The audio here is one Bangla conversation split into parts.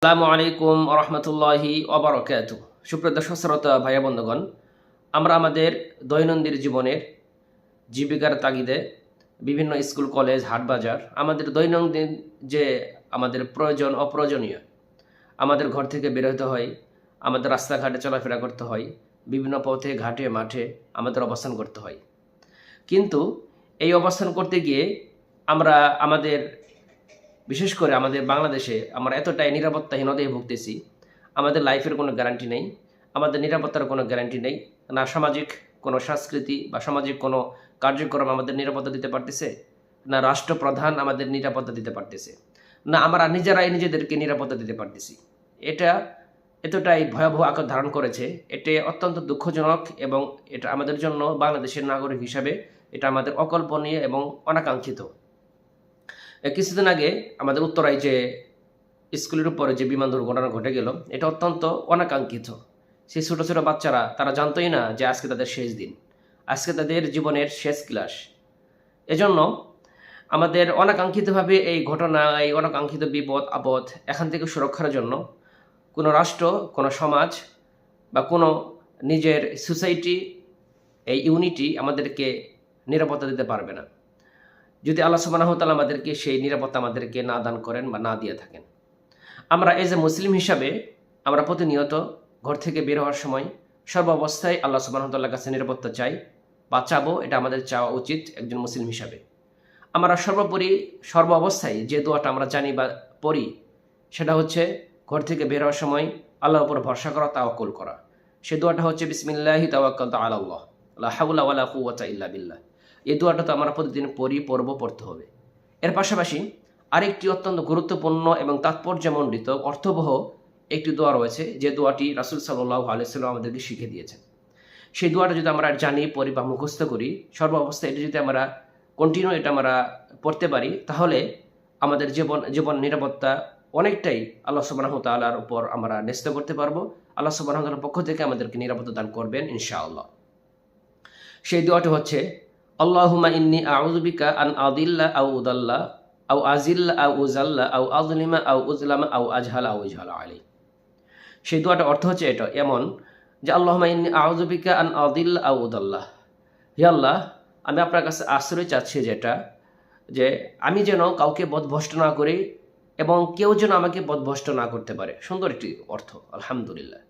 আসসালামু আলাইকুম রহমতুল্লাহি ওবারাকাতু। সুপ্রিয় দর্শক শ্রোতা ভাইয়া বন্ধুগণ, আমরা আমাদের দৈনন্দিন জীবনের জীবিকার তাগিদে বিভিন্ন স্কুল কলেজ হাট বাজার আমাদের দৈনন্দিন যে আমাদের প্রয়োজন অপ্রয়োজনীয় আমাদের ঘর থেকে বের হতে হয়, আমাদের রাস্তাঘাটে চলাফেরা করতে হয়, বিভিন্ন পথে ঘাটে মাঠে আমাদের অবস্থান করতে হয়। কিন্তু এই অবস্থান করতে গিয়ে আমরা আমাদের বিশেষ করে আমাদের বাংলাদেশে আমরা এতটাই নিরাপত্তাহীনতায় ভুগতেছি, আমাদের লাইফের কোনো গ্যারান্টি নেই, আমাদের নিরাপত্তার কোনো গ্যারান্টি নেই। না সামাজিক কোনো সংস্কৃতি বা সামাজিক কোনো কার্যক্রম আমাদের নিরাপত্তা দিতে পারতেছে, না রাষ্ট্রপ্রধান আমাদের নিরাপত্তা দিতে পারতেছে, না আমরা নিজেরাই নিজেদেরকে নিরাপত্তা দিতে পারতেছি। এটা এতটাই ভয়াবহ আকার ধারণ করেছে, এটা অত্যন্ত দুঃখজনক এবং এটা আমাদের জন্য বাংলাদেশের নাগরিক হিসাবে এটা আমাদের অকল্পনীয় এবং অনাকাঙ্ক্ষিত। কিছুদিন আগে আমাদের উত্তরায় যে স্কুলের উপরে যে বিমান দুর্ঘটনা ঘটে গেল, এটা অত্যন্ত অনাকাঙ্ক্ষিত। সেই ছোটো ছোটো বাচ্চারা তারা জানতোই না যে আজকে তাদের শেষ দিন, আজকে তাদের জীবনের শেষ ক্লাস। এজন্য আমাদের অনাকাঙ্ক্ষিতভাবে এই ঘটনা, এই অনাকাঙ্ক্ষিত বিপদ আপদ এখান থেকে সুরক্ষার জন্য কোনো রাষ্ট্র, কোনো সমাজ বা কোনো নিজের সোসাইটি, এই ইউনিটি আমাদেরকে নিরাপত্তা দিতে পারবে না যদি আল্লাহ সুবহানাহু ওয়া তাআলা আমাদেরকে সেই নিরাপত্তা আমাদেরকে না দান করেন বা না দিয়ে থাকেন। আমরা এজ এ মুসলিম হিসাবে আমরা প্রতিনিয়ত ঘর থেকে বের হওয়ার সময় সর্বাবস্থায় আল্লাহ সুবহানাহু ওয়া তাআলার কাছে নিরাপত্তা চাই বা চাবো, এটা আমাদের চাওয়া উচিত একজন মুসলিম হিসাবে। আমরা সর্বোপরি সর্ব অবস্থায় যে দোয়াটা আমরা জানি বা পড়ি, সেটা হচ্ছে ঘর থেকে বের হওয়ার সময় আল্লাহর উপর ভরসা করা, তাওয়াক্কুল করা। সে দোয়াটা হচ্ছে বিসমিল্লাহি তাওয়াক্কালতু আলাল্লাহ লা হাওলা ওয়ালা কুওয়াতা ইল্লা বিল্লাহ। এই দোয়াটা তো আমরা প্রতিদিন পড়তে হবে। এর পাশাপাশি আরেকটি অত্যন্ত গুরুত্বপূর্ণ এবং তাৎপর্যমণ্ডিত অর্থবহ একটি দোয়া রয়েছে, যে দোয়াটি রাসূল সাল্লাল্লাহু আলাইহি ওয়াসাল্লাম আমাদেরকে শিখে দিয়েছেন। সেই দোয়াটা যদি আমরা জানি, পড়ি বা মুখস্থ করি, সর্ব অবস্থায় এটা যদি আমরা কন্টিনিউ এটা আমরা পড়তে পারি, তাহলে আমাদের জীবন নিরাপত্তা অনেকটাই আল্লাহ সুবহানাহু ওয়া তাআলার উপর আমরা ন্যস্ত করতে পারবো। আল্লাহ সুবহানাহু ওয়া তাআলার পক্ষ থেকে আমাদেরকে নিরাপত্তা দান করবেন ইনশাআল্লাহ। সেই দোয়াটি হচ্ছে আল্লাহুম্মা ইন্নী আউযু বিকা আন আদিল্লা আও উদাল্লা আও আজিল্লা আও উজাল্লা আও আযলিমা আও উজলামা আও আজহালা আও ইজহালা আলাইহি। সেই দোয়াটার অর্থ হচ্ছে এটা এমন যে আল্লাহুম্মা ইন্নী আউযু বিকা আন আদিল্লা আও উদাল্লা, হে আল্লাহ, আমি আপনার কাছে আশ্রয় চাচ্ছি যে আমি যেন কাউকে পথভ্রষ্ট না করি এবং কেউ যেন আমাকে পথভ্রষ্ট না করতে পারে। সুন্দর একটি অর্থ, আলহামদুলিল্লাহ।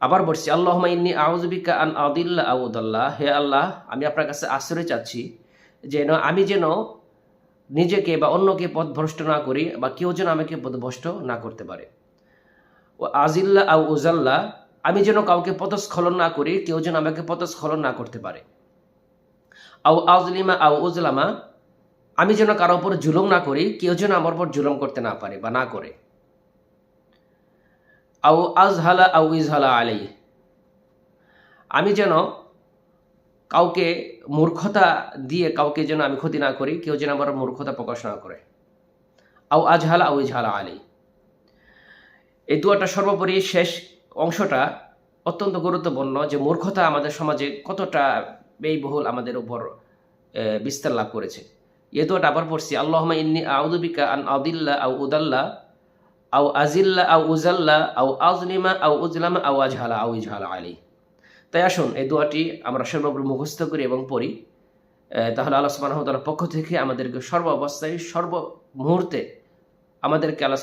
আবার বলছি আল্লাহুম্মা ইন্নী আউযু বিকা আন আদিল্লা আও উদাল্লা, হে আল্লাহ, আমি আপনার কাছে আশ্রয় চাচ্ছি আমি যেন নিজেকে বা অন্যকে পথভ্রষ্ট না করি বা কেউ যেন আমাকে পথভ্রষ্ট না করতে পারে। ও আজিল্লা আও উজাল্লা, আমি যেন কাউকে পথস্খলন না করি, কেউ যেন আমাকে পথস্খলন না করতে পারে। আও আযলিমা আও উজলামা, আমি যেন কারো উপর জুলুম না করি, কেউ যেন আমার উপর জুলুম করতে না পারে বা না করে। আও আজহালা আও ইজহালা আলাইহি, আমি যেন কাউকে মূর্খতা দিয়ে কাউকে যেন আমি ক্ষতি না করি, কেউ যেন আমার মূর্খতা প্রকাশ না করে। আও আজহালা আও ইজহালা আলাইহি। এই দোয়াটা সর্বোপরি শেষ অংশটা অত্যন্ত গুরুত্বপূর্ণ, যে মূর্খতা আমাদের সমাজে কতটা ব্যয়বহুল আমাদের উপর বিস্তার লাভ করেছে। এই দোয়াটা আবার পড়ছি আল্লাহুম্মা ইন্নী আউযু বিকা আন আদিল্লা আও উদাল্লা আও আজিল্লা আও উজাল্লা আও আযলিমা আও উজলামা আও আজহালা আও ইজহালা আলাইহি। তাই আসুন এই দোয়াটি আমরা সর্বোপরি মুখস্থ করি এবং পড়ি, তাহলে আল্লাহ সুবহানাহু ওয়া তাআলার পক্ষ থেকে আমাদেরকে সর্ব অবস্থায় সর্ব মুহূর্তে আমাদেরকে আল্লাহ